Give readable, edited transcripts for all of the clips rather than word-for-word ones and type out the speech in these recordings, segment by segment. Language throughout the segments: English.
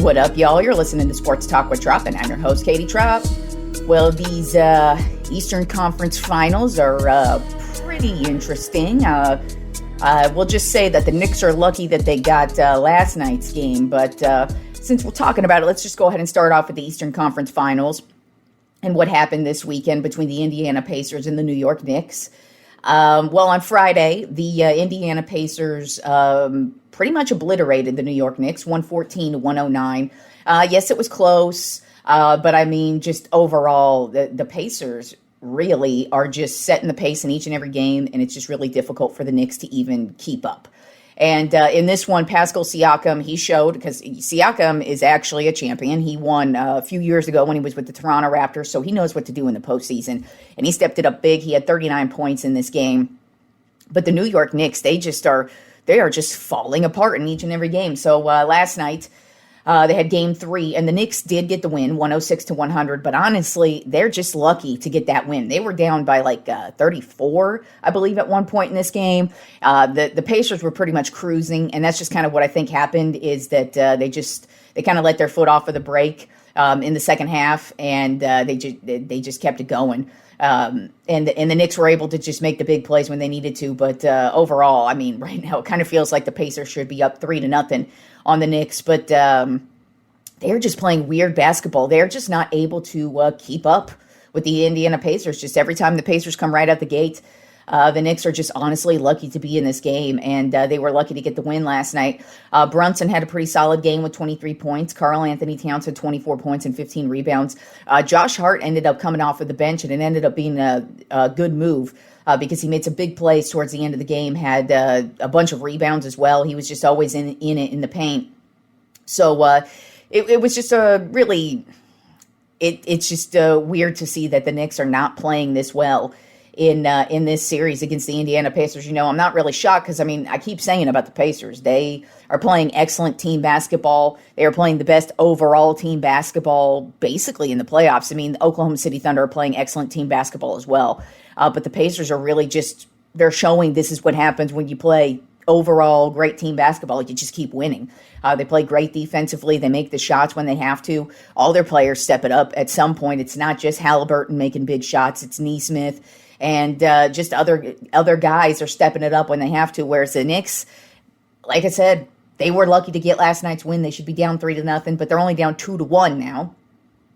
What up, y'all? You're listening to Sports Talk with Tropp, and I'm your host, Katie Tropp. Well, these Eastern Conference Finals are pretty interesting. We'll just say that the Knicks are lucky that they got last night's game, but since we're talking about it, let's just go ahead and start off with the Eastern Conference Finals and what happened this weekend between the Indiana Pacers and the New York Knicks. Well, on Friday, the Indiana Pacers pretty much obliterated the New York Knicks, 114-109. Yes, it was close, but I mean, just overall, the Pacers really are just setting the pace in each and every game, and it's just really difficult for the Knicks to even keep up. And in this one, Pascal Siakam, he showed, because Siakam is actually a champion. He won a few years ago when he was with the Toronto Raptors, so he knows what to do in the postseason. And he stepped it up big. He had 39 points in this game. But the New York Knicks, they are just falling apart in each and every game. So last night, they had game 3, and the Knicks did get the win, 106-100. But honestly, they're just lucky to get that win. They were down by like 34, I believe, at one point in this game. The Pacers were pretty much cruising, and that's just kind of what I think happened, is that they kind of let their foot off of the brake in the second half, and they just kept it going. And the Knicks were able to just make the big plays when they needed to. But overall, I mean, right now it kind of feels like the Pacers should be up 3-0 on the Knicks. But they're just playing weird basketball. They're just not able to keep up with the Indiana Pacers. Just every time the Pacers come right out the gate, the Knicks are just honestly lucky to be in this game, and they were lucky to get the win last night. Brunson had a pretty solid game with 23 points. Karl Anthony Towns had 24 points and 15 rebounds. Josh Hart ended up coming off of the bench, and it ended up being a good move because he made some big plays towards the end of the game, had a bunch of rebounds as well. He was just always in it in the paint. So it was just it's just weird to see that the Knicks are not playing this well in this series against the Indiana Pacers. You know, I'm not really shocked because, I mean, I keep saying about the Pacers, they are playing excellent team basketball. They are playing the best overall team basketball basically in the playoffs. I mean, the Oklahoma City Thunder are playing excellent team basketball as well. But the Pacers are really they're showing this is what happens when you play overall great team basketball. You just keep winning. They play great defensively. They make the shots when they have to. All their players step it up at some point. It's not just Halliburton making big shots. It's Nesmith. And just other guys are stepping it up when they have to. Whereas the Knicks, like I said, they were lucky to get last night's win. They should be down 3-0, but they're only down 2-1 now,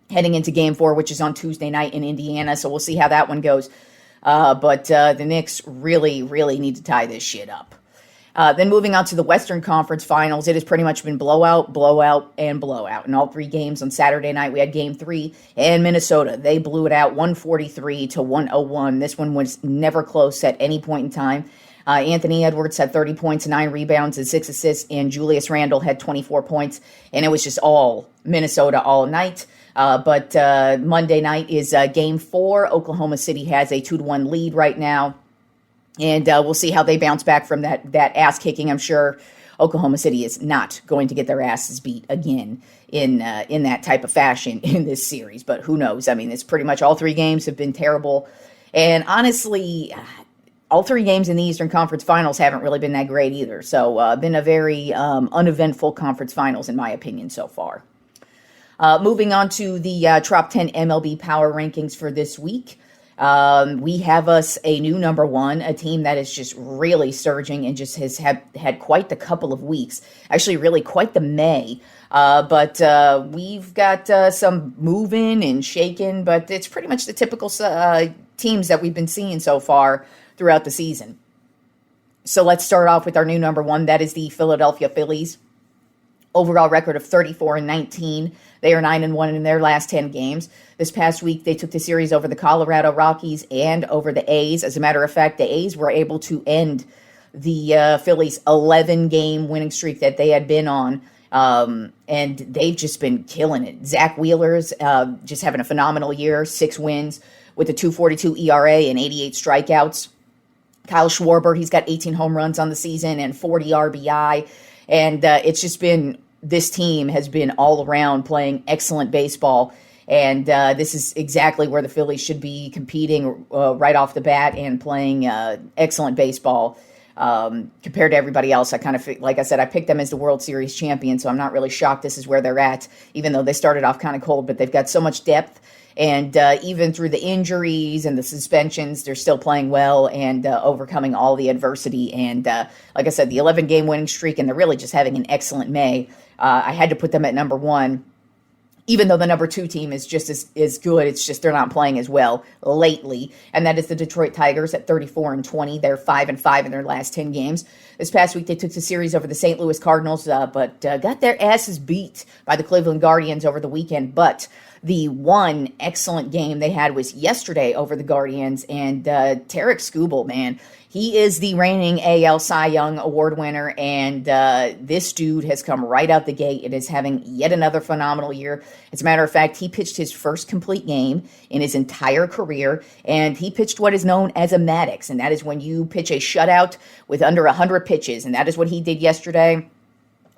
heading into Game 4, which is on Tuesday night in Indiana. So we'll see how that one goes. But the Knicks really, really need to tie this shit up. Then moving on to the Western Conference Finals, it has pretty much been blowout, blowout, and blowout. In all 3 games on Saturday night, we had Game 3, and Minnesota, they blew it out 143-101. This one was never close at any point in time. Anthony Edwards had 30 points, 9 rebounds, and 6 assists, and Julius Randle had 24 points, and it was just all Minnesota all night. But Monday night is Game 4. Oklahoma City has a 2-1 lead right now. And we'll see how they bounce back from that ass kicking. I'm sure Oklahoma City is not going to get their asses beat again in that type of fashion in this series. But who knows? I mean, it's pretty much all 3 games have been terrible. And honestly, all 3 games in the Eastern Conference Finals haven't really been that great either. So been a very uneventful conference finals in my opinion so far. Moving on to the Top 10 MLB Power Rankings for this week. We have us a new number 1, a team that is just really surging and just has had quite the couple of weeks, actually really quite the May. But we've got some moving and shaking, but it's pretty much the typical teams that we've been seeing so far throughout the season. So let's start off with our new number 1. That is the Philadelphia Phillies. Overall record of 34-19. They are 9-1 in their last 10 games. This past week, they took the series over the Colorado Rockies and over the A's. As a matter of fact, the A's were able to end the Phillies' 11-game winning streak that they had been on. And they've just been killing it. Zach Wheeler's just having a phenomenal year, 6 wins with a 2.42 ERA and 88 strikeouts. Kyle Schwarber, he's got 18 home runs on the season and 40 RBI. And it's just been, this team has been all around playing excellent baseball. And this is exactly where the Phillies should be competing right off the bat and playing excellent baseball. compared to everybody else. I kind of, like I said, I picked them as the World Series champion, so I'm not really shocked this is where they're at, even though they started off kind of cold, but they've got so much depth. And even through the injuries and the suspensions, they're still playing well and overcoming all the adversity. And like I said, the 11-game winning streak, and they're really just having an excellent May. I had to put them at number one, even though the number two team is just as good. It's just they're not playing as well lately. And that is the Detroit Tigers at 34-20. They're 5-5 in their last 10 games. This past week, they took the series over the St. Louis Cardinals, but got their asses beat by the Cleveland Guardians over the weekend. But the one excellent game they had was yesterday over the Guardians, and Tarek Skubal, man, he is the reigning AL Cy Young Award winner, and this dude has come right out the gate and is having yet another phenomenal year. As a matter of fact, he pitched his first complete game in his entire career, and he pitched what is known as a Maddox, and that is when you pitch a shutout with under 100 pitches, and that is what he did yesterday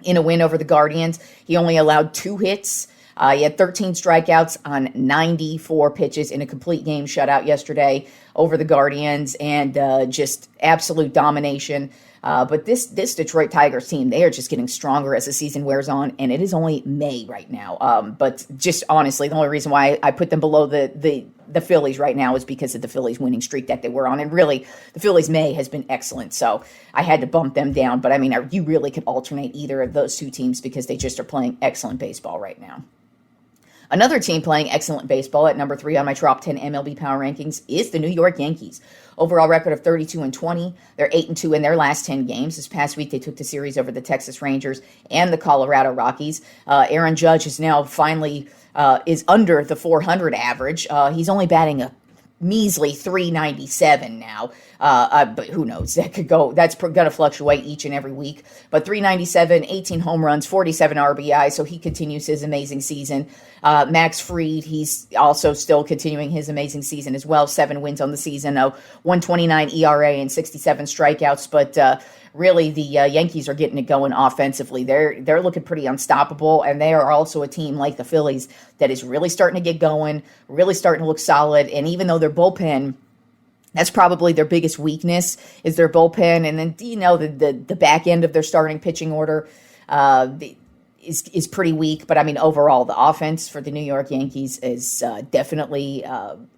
in a win over the Guardians. He only allowed 2 hits. He had 13 strikeouts on 94 pitches in a complete game shutout yesterday over the Guardians, and just absolute domination. But this Detroit Tigers team, they are just getting stronger as the season wears on, and it is only May right now. But just honestly, the only reason why I put them below the Phillies right now is because of the Phillies winning streak that they were on. And really, the Phillies' May has been excellent, so I had to bump them down. But I mean, you really could alternate either of those two teams because they just are playing excellent baseball right now. Another team playing excellent baseball at number 3 on my Tropp 10 MLB Power Rankings is the New York Yankees. Overall record of 32-20. They're 8-2 in their last 10 games. This past week, they took the series over the Texas Rangers and the Colorado Rockies. Aaron Judge is now finally is under the 400 average. He's only batting a measly 397 now, but who knows? That could go. That's going to fluctuate each and every week. But 397, 18 home runs, 47 RBI. So he continues his amazing season. Max Fried, he's also still continuing his amazing season as well. 7 wins on the season, a 129 ERA and 67 strikeouts. But really, the Yankees are getting it going offensively. They're looking pretty unstoppable, and they are also a team like the Phillies that is really starting to get going, really starting to look solid. And even though their bullpen, that's probably their biggest weakness, is their bullpen, and then the back end of their starting pitching order is pretty weak. But I mean, overall, the offense for the New York Yankees is definitely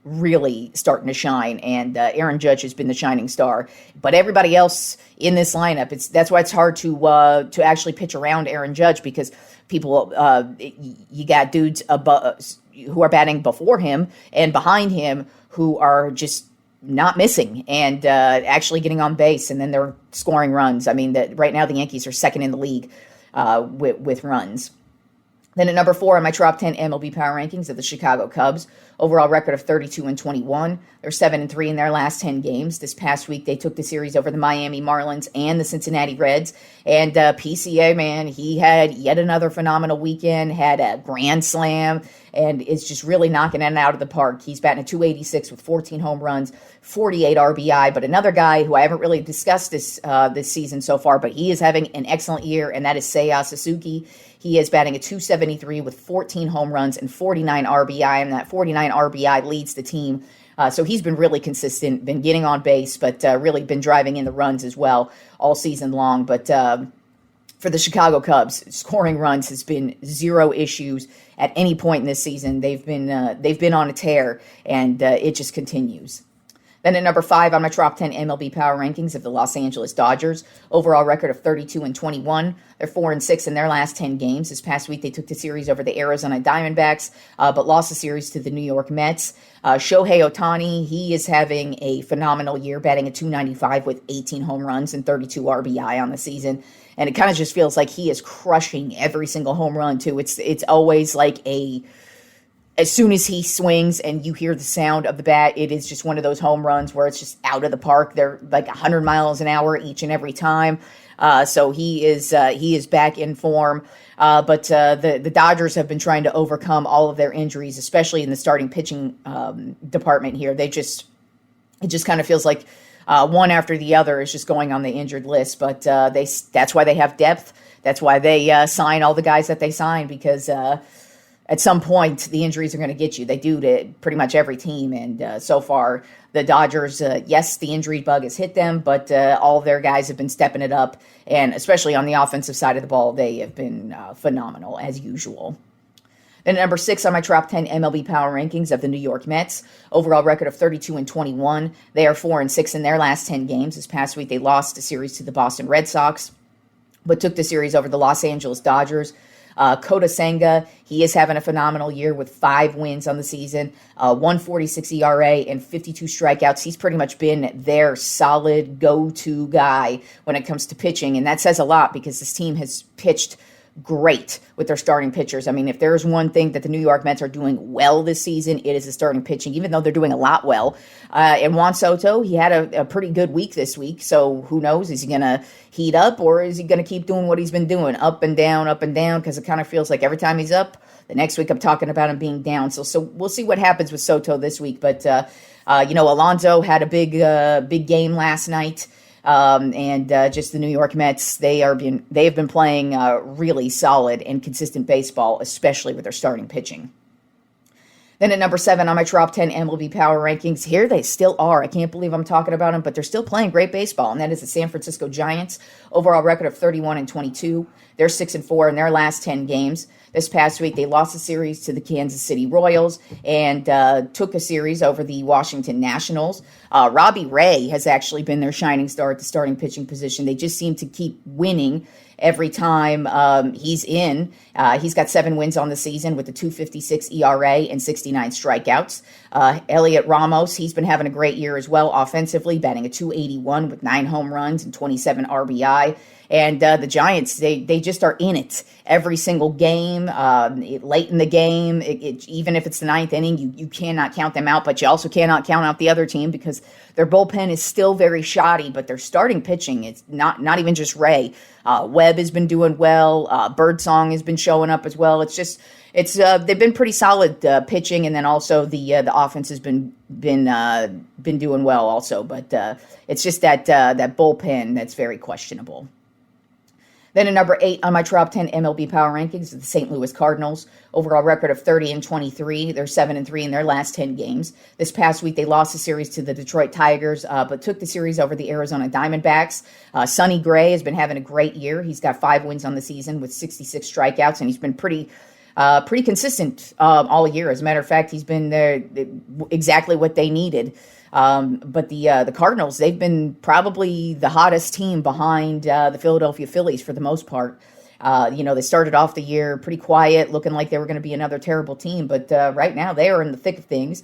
really starting to shine, and Aaron Judge has been the shining star. But everybody else in this lineup, that's why it's hard to actually pitch around Aaron Judge, because people, you got dudes who are batting before him and behind him who are just not missing and actually getting on base, and then they're scoring runs. I mean, right now the Yankees are second in the league with runs. Then at number 4 on my Tropp 10 MLB Power Rankings are the Chicago Cubs. Overall record of 32-21. They're 7-3 in their last 10 games. This past week, they took the series over the Miami Marlins and the Cincinnati Reds. And PCA, man, he had yet another phenomenal weekend, had a grand slam, and is just really knocking it out of the park. He's batting a .286 with 14 home runs, 48 RBI. But another guy who I haven't really discussed this season so far, but he is having an excellent year, and that is Seiya Suzuki. He is batting a .273 with 14 home runs and 49 RBI, and that 49 RBI leads the team. So he's been really consistent, been getting on base, but really been driving in the runs as well all season long. But for the Chicago Cubs, scoring runs has been zero issues at any point in this season. They've been on a tear, and it just continues. Then at number 5 on my Tropp 10 MLB Power Rankings of the Los Angeles Dodgers. Overall record of 32-21. They're 4-6 in their last 10 games. This past week, they took the series over the Arizona Diamondbacks, but lost the series to the New York Mets. Shohei Ohtani, he is having a phenomenal year, batting a .295 with 18 home runs and 32 RBI on the season. And it kind of just feels like he is crushing every single home run, too. It's always like as soon as he swings and you hear the sound of the bat, it is just one of those home runs where it's just out of the park. They're like 100 miles an hour each and every time. So he is back in form. But the Dodgers have been trying to overcome all of their injuries, especially in the starting pitching department here. It just kind of feels like one after the other is just going on the injured list. But that's why they have depth. That's why they sign all the guys that they sign, because at some point, the injuries are going to get you. They do to pretty much every team. And so far, the Dodgers, yes, the injury bug has hit them, but all of their guys have been stepping it up. And especially on the offensive side of the ball, they have been phenomenal, as usual. Then number 6 on my top 10 MLB power rankings of the New York Mets. Overall record of 32-21. They are 4-6 in their last 10 games. This past week, they lost a series to the Boston Red Sox, but took the series over the Los Angeles Dodgers. Kota Senga, he is having a phenomenal year with 5 wins on the season, 1.46 ERA and 52 strikeouts. He's pretty much been their solid go-to guy when it comes to pitching, and that says a lot because this team has pitched great with their starting pitchers. I mean, if there's one thing that the New York Mets are doing well this season, it is the starting pitching, even though they're doing a lot well. And Juan Soto, he had a pretty good week this week, so who knows? Is he going to heat up, or is he going to keep doing what he's been doing, up and down, because it kind of feels like every time he's up, the next week I'm talking about him being down. So we'll see what happens with Soto this week. But, Alonso had a big game last night. And just the New York Mets, they have been playing really solid and consistent baseball, especially with their starting pitching. Then at number 7 on my top 10 MLB power rankings, here they still are. I can't believe I'm talking about them, but they're still playing great baseball, and that is the San Francisco Giants. Overall record of 31-22. They're 6-4 in their last 10 games. This past week, they lost a series to the Kansas City Royals and took a series over the Washington Nationals. Robbie Ray has actually been their shining star at the starting pitching position. They just seem to keep winning every time he's in. He's got 7 wins on the season with a 2.56 ERA and 69 strikeouts. Elliot Ramos, he's been having a great year as well offensively, batting a 281 with 9 home runs and 27 RBI. And the Giants, they just are in it every single game, late in the game. Even if it's the 9th inning, you cannot count them out, but you also cannot count out the other team because their bullpen is still very shoddy, but their starting pitching, it's not even just Ray. Webb has been doing well. Birdsong has been showing up as well. They've been pretty solid pitching, and then also the offense has been doing well also. But it's just that bullpen that's very questionable. Then at number 8 on my top 10 MLB power rankings is the St. Louis Cardinals. Overall record of 30-23. They're 7-3 in their last 10 games. This past week, they lost the series to the Detroit Tigers, but took the series over the Arizona Diamondbacks. Sonny Gray has been having a great year. He's got 5 wins on the season with 66 strikeouts, and he's been pretty consistent all year. As a matter of fact, he's been there exactly what they needed. But the Cardinals, they've been probably the hottest team behind the Philadelphia Phillies for the most part. They started off the year pretty quiet, looking like they were going to be another terrible team. But right now, they are in the thick of things.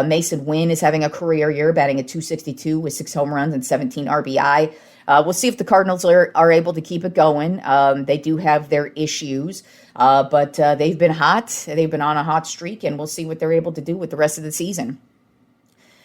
Mason Wynn is having a career year, batting at 262 with 6 home runs and 17 RBI. We'll see if the Cardinals are able to keep it going. They do have their issues, but they've been hot. They've been on a hot streak, and we'll see what they're able to do with the rest of the season.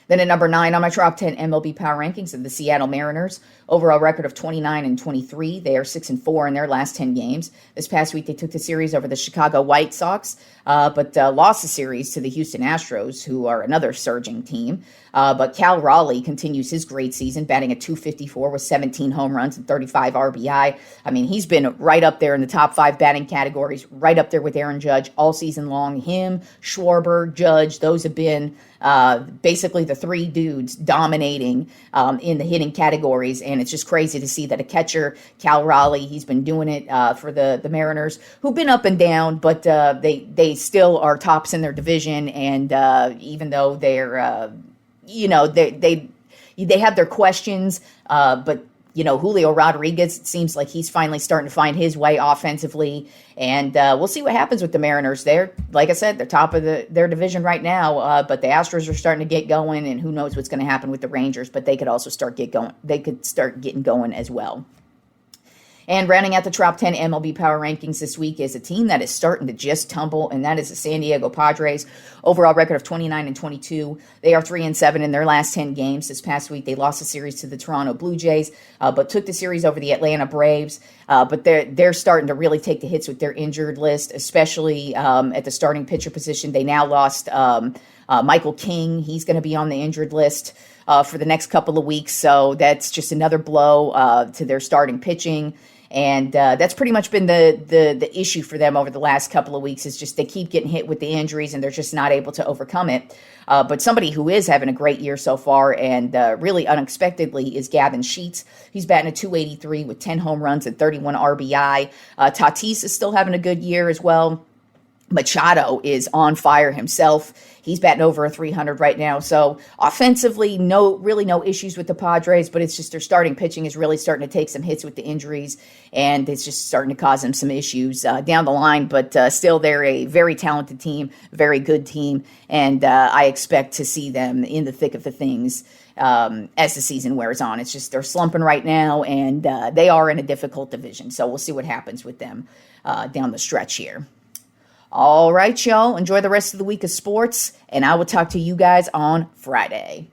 Then at number 9 on my top 10 MLB power rankings of the Seattle Mariners. Overall record of 29-23. They are 6-4 in their last 10 games. This past week, they took the series over the Chicago White Sox, but lost the series to the Houston Astros, who are another surging team. But Cal Raleigh continues his great season, batting at 254 with 17 home runs and 35 RBI. I mean, he's been right up there in the top 5 batting categories, right up there with Aaron Judge all season long. Him, Schwarber, Judge, those have been basically the 3 dudes dominating in the hitting categories, and it's just crazy to see that a catcher, Cal Raleigh, he's been doing it for the Mariners, who've been up and down, but they still are tops in their division, and even though they're they have their questions, but Julio Rodriguez, it seems like he's finally starting to find his way offensively, and we'll see what happens with the Mariners. They're, like I said, they're top of their division right now, but the Astros are starting to get going, and who knows what's going to happen with the Rangers, but they could also start getting going as well. And rounding out the top 10 MLB power rankings this week is a team that is starting to just tumble, and that is the San Diego Padres. Overall record of 29-22. They are 3-7 in their last 10 games. This past week, they lost a series to the Toronto Blue Jays, but took the series over the Atlanta Braves. But they're starting to really take the hits with their injured list, especially at the starting pitcher position. They now lost Michael King. He's going to be on the injured list for the next couple of weeks, so that's just another blow to their starting pitching. And that's pretty much been the issue for them over the last couple of weeks, is just they keep getting hit with the injuries and they're just not able to overcome it. But somebody who is having a great year so far and really unexpectedly is Gavin Sheets. He's batting a .283 with 10 home runs and 31 RBI. Tatis is still having a good year as well. Machado is on fire himself. He's batting over a 300 right now. So offensively, no issues with the Padres, but it's just their starting pitching is really starting to take some hits with the injuries, and it's just starting to cause them some issues down the line. But still, they're a very talented team, very good team, and I expect to see them in the thick of the things as the season wears on. It's just they're slumping right now, and they are in a difficult division. So we'll see what happens with them down the stretch here. All right, y'all. Enjoy the rest of the week of sports, and I will talk to you guys on Friday.